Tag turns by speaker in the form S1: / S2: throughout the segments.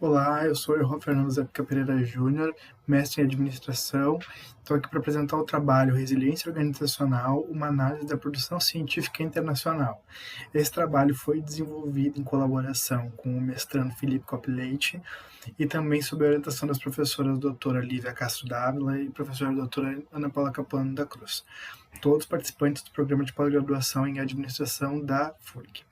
S1: Olá, eu sou o Fernando Zeca Pereira Júnior, mestre em administração. Estou aqui para apresentar o trabalho Resiliência Organizacional, uma análise da produção científica internacional. Esse trabalho foi desenvolvido em colaboração com o mestrando Felipe Coppi-Leite e também sob a orientação das professoras doutora Lívia Castro Dávila e professora doutora Ana Paula Capuano da Cruz, todos participantes do programa de pós-graduação em administração da FURG.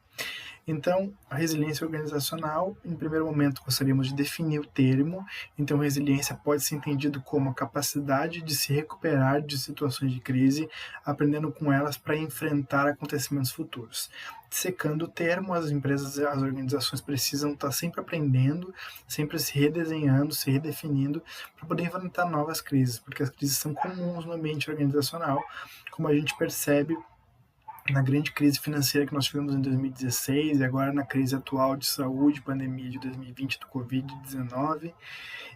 S1: Então, a resiliência organizacional, em primeiro momento, gostaríamos de definir o termo. Então, resiliência pode ser entendido como a capacidade de se recuperar de situações de crise, aprendendo com elas para enfrentar acontecimentos futuros. Secando o termo, as empresas e as organizações precisam estar sempre aprendendo, sempre se redesenhando, se redefinindo, para poder enfrentar novas crises, porque as crises são comuns no ambiente organizacional, como a gente percebe na grande crise financeira que nós tivemos em 2016 e agora na crise atual de saúde, pandemia de 2020 do Covid-19.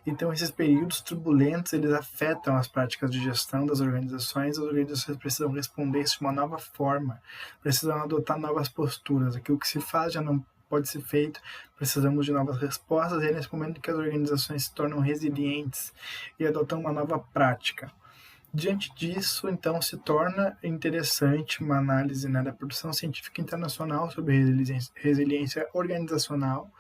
S1: Então, esses períodos turbulentos, eles afetam as práticas de gestão das organizações. As organizações precisam responder isso de uma nova forma, precisam adotar novas posturas. Aquilo que se faz já não pode ser feito, precisamos de novas respostas, e é nesse momento que as organizações se tornam resilientes e adotam uma nova prática. Diante disso, então, se torna interessante uma análise, né, da produção científica internacional sobre resiliência organizacional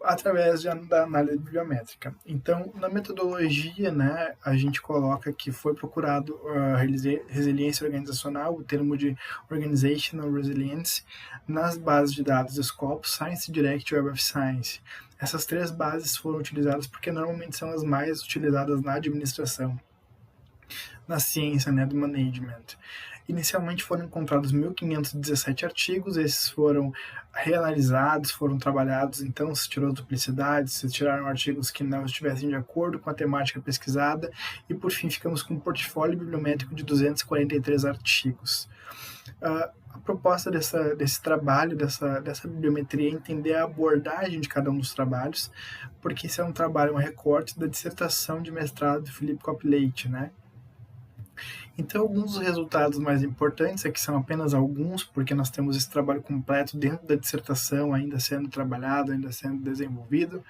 S1: através da análise bibliométrica. Então, na metodologia, né, a gente coloca que foi procurado resiliência organizacional, o termo de Organizational Resilience, nas bases de dados Scopus, Science Direct e Web of Science. Essas três bases foram utilizadas porque normalmente são as mais utilizadas na administração, na ciência, né, do management. Inicialmente foram encontrados 1.517 artigos, esses foram reanalisados, foram trabalhados, então se tirou duplicidades, se tiraram artigos que não estivessem de acordo com a temática pesquisada, e por fim ficamos com um portfólio bibliométrico de 243 artigos. A proposta desse trabalho, dessa bibliometria, é entender a abordagem de cada um dos trabalhos, porque esse é um trabalho, um recorte da dissertação de mestrado do Felipe Coppi-Leite, né? Então, alguns dos resultados mais importantes, aqui são apenas alguns, porque nós temos esse trabalho completo dentro da dissertação, ainda sendo trabalhado, ainda sendo desenvolvido,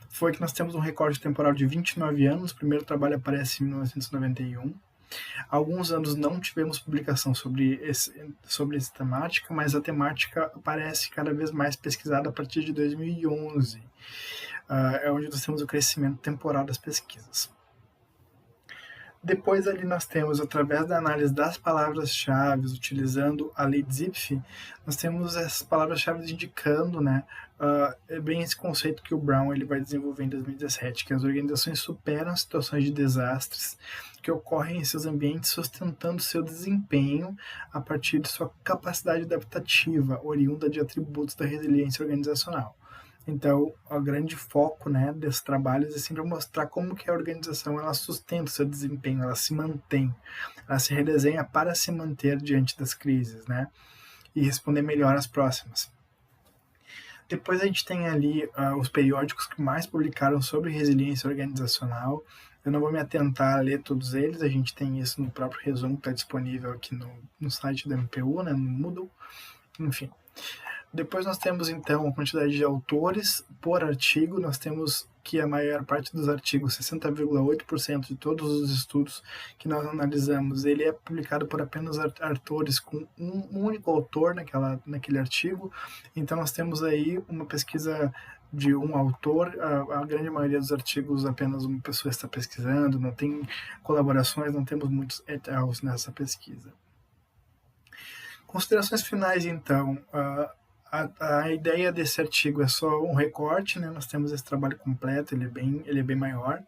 S1: foi que nós temos um recorte temporal de 29 anos, o primeiro trabalho aparece em 1991, alguns anos não tivemos publicação sobre essa temática, mas a temática aparece cada vez mais pesquisada a partir de 2011, é onde nós temos o crescimento temporal das pesquisas. Depois ali nós temos, através da análise das palavras-chave, utilizando a lei de Zipf, nós temos essas palavras-chave indicando, né, bem esse conceito que o Brown ele vai desenvolver em 2017, que as organizações superam situações de desastres que ocorrem em seus ambientes, sustentando seu desempenho a partir de sua capacidade adaptativa, oriunda de atributos da resiliência organizacional. Então, o grande foco, né, desses trabalhos é sempre mostrar como que a organização ela sustenta o seu desempenho, ela se mantém, ela se redesenha para se manter diante das crises, né, e responder melhor às próximas. Depois a gente tem ali os periódicos que mais publicaram sobre resiliência organizacional. Eu não vou me atentar a ler todos eles, a gente tem isso no próprio resumo que está disponível aqui no site do MPU, né, no Moodle, enfim. Depois nós temos, então, a quantidade de autores por artigo. Nós temos que a maior parte dos artigos, 60,8% de todos os estudos que nós analisamos, ele é publicado por apenas autores com um único autor naquele artigo. Então nós temos aí uma pesquisa de um autor, a grande maioria dos artigos apenas uma pessoa está pesquisando, não tem colaborações, não temos muitos et al. Nessa pesquisa. Considerações finais, então. A ideia desse artigo é só um recorte, né? Nós temos esse trabalho completo, ele é bem maior,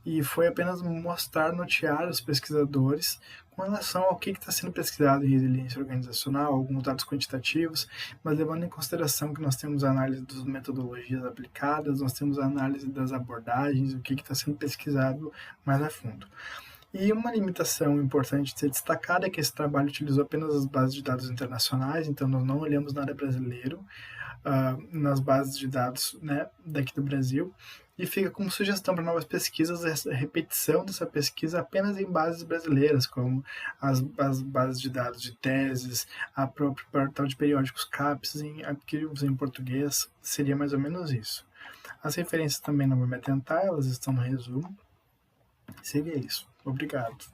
S1: e foi apenas mostrar, notear os pesquisadores com relação ao que está sendo pesquisado em resiliência organizacional, alguns dados quantitativos, mas levando em consideração que nós temos a análise das metodologias aplicadas, nós temos a análise das abordagens, o que está sendo pesquisado mais a fundo. E uma limitação importante de ser destacada é que esse trabalho utilizou apenas as bases de dados internacionais, então nós não olhamos nada brasileiro nas bases de dados, né, daqui do Brasil, e fica como sugestão para novas pesquisas essa repetição dessa pesquisa apenas em bases brasileiras, como as bases de dados de teses, a própria portal de periódicos CAPES em arquivos em português, seria mais ou menos isso. As referências também não vou me atentar, elas estão no resumo. Seria isso. Obrigado.